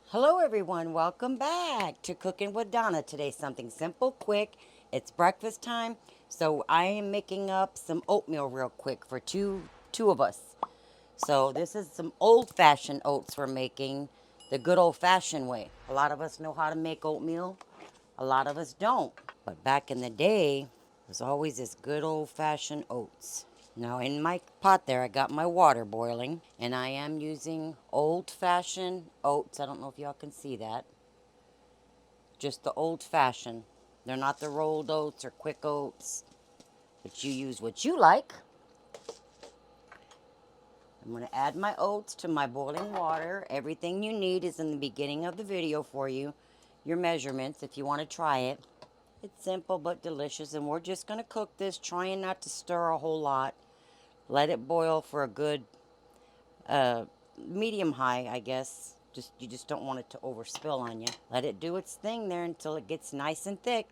Hello everyone, welcome back to Cooking with Donna. Today something simple, quick. It's breakfast time, so I am making up some oatmeal real quick for two of us. So this is some old-fashioned oats we're making the good old-fashioned way. A lot of us know how to make oatmeal, a lot of us don't. But back in the day, there's always this good old-fashioned oats. Now in my pot there, I got my water boiling, and I am using old-fashioned oats. I don't know if y'all can see that. Just the old-fashioned. They're not the rolled oats or quick oats, but you use what you like. I'm going to add my oats to my boiling water. Everything you need is in the beginning of the video for you. Your measurements if you want to try it. It's simple but delicious, and we're just going to cook this, trying not to stir a whole lot. Let it boil for a good medium high, I guess. You just don't want it to overspill on you. Let it do its thing there until it gets nice and thick.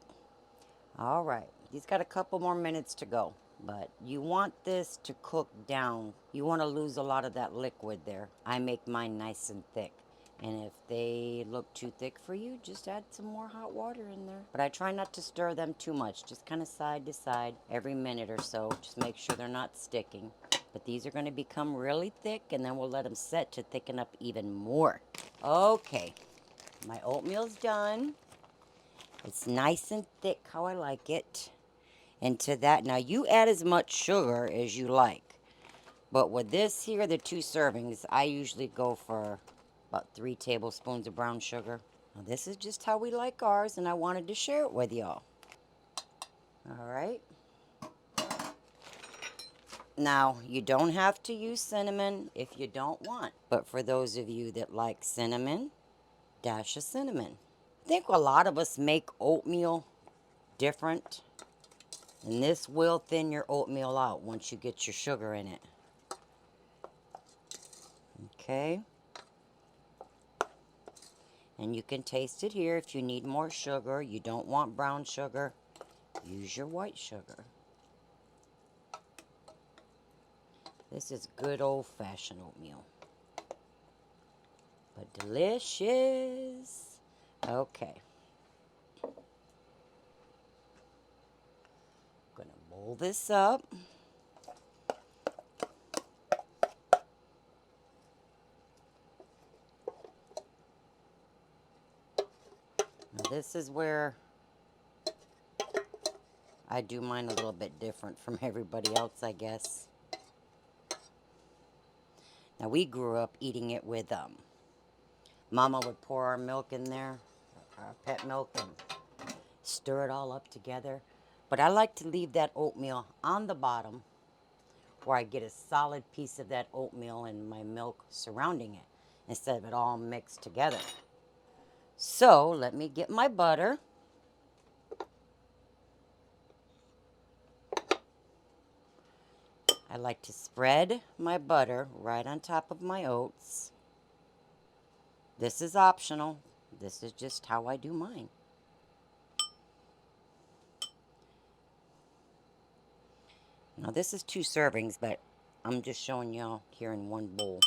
All right, he's got a couple more minutes to go, but you want this to cook down. You want to lose a lot of that liquid there. I make mine nice and thick. And if they look too thick for you, just add some more hot water in there. But I try not to stir them too much, just kind of side to side every minute or so. Just make sure they're not sticking. But these are going to become really thick, and then we'll let them set to thicken up even more. Okay, my oatmeal's done. It's nice and thick how I like it. And to that, now you add as much sugar as you like. But with this here, the 2 servings, I usually go for about 3 tablespoons of brown sugar. Now this is just how we like ours, and I wanted to share it with y'all. All right. Now, you don't have to use cinnamon if you don't want. But for those of you that like cinnamon, dash of cinnamon. I think a lot of us make oatmeal different. And this will thin your oatmeal out once you get your sugar in it. Okay. And you can taste it here. If you need more sugar, you don't want brown sugar, use your white sugar. This is good old-fashioned oatmeal. But delicious. Okay. Gonna bowl this up. Now this is where I do mine a little bit different from everybody else, I guess. Now we grew up eating it with Mama would pour our milk in there, our pet milk, and stir it all up together. But I like to leave that oatmeal on the bottom where I get a solid piece of that oatmeal and my milk surrounding it instead of it all mixed together. So let me get my butter. I like to spread my butter right on top of my oats. This is optional. This is just how I do mine. Now this is 2 servings, but I'm just showing y'all here in one bowl.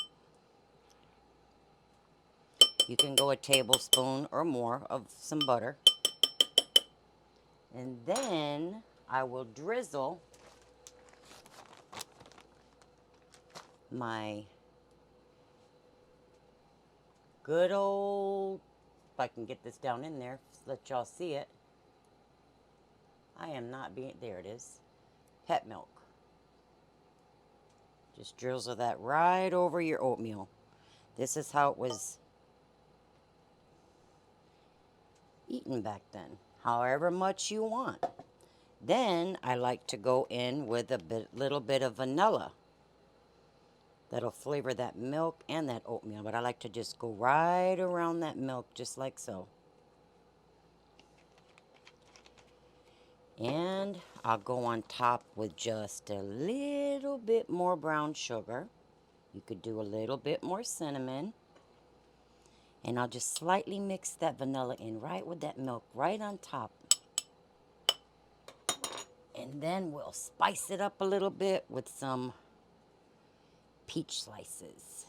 You can go a tablespoon or more of some butter. And then I will drizzle my good old, if I can get this down in there, let y'all see it. I am not being, there it is, pet milk. Just drizzle that right over your oatmeal. This is how it was eaten back then, however much you want. Then I like to go in with a little bit of vanilla. That'll flavor that milk and that oatmeal, but I like to just go right around that milk just like so. And I'll go on top with just a little bit more brown sugar. You could do a little bit more cinnamon. And I'll just slightly mix that vanilla in right with that milk right on top. And then we'll spice it up a little bit with some peach slices.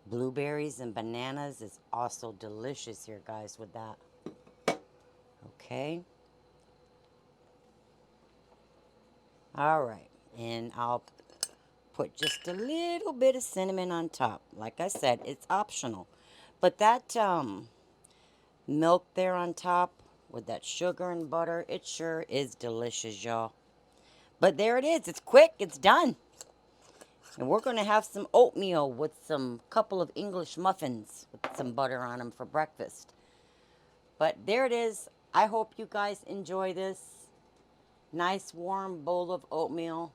Blueberries and bananas is also delicious here, guys, with that. Okay. All right. And I'll put just a little bit of cinnamon on top. Like I said, it's optional. But that milk there on top with that sugar and butter, it sure is delicious, y'all. But there it is. It's quick. It's done. And we're going to have some oatmeal with some couple of English muffins with some butter on them for breakfast. But there it is. I hope you guys enjoy this nice warm bowl of oatmeal.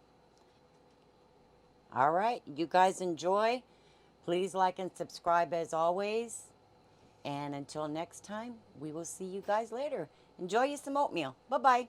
All right, you guys enjoy. Please like and subscribe as always. And until next time, we will see you guys later. Enjoy you some oatmeal. Bye-bye.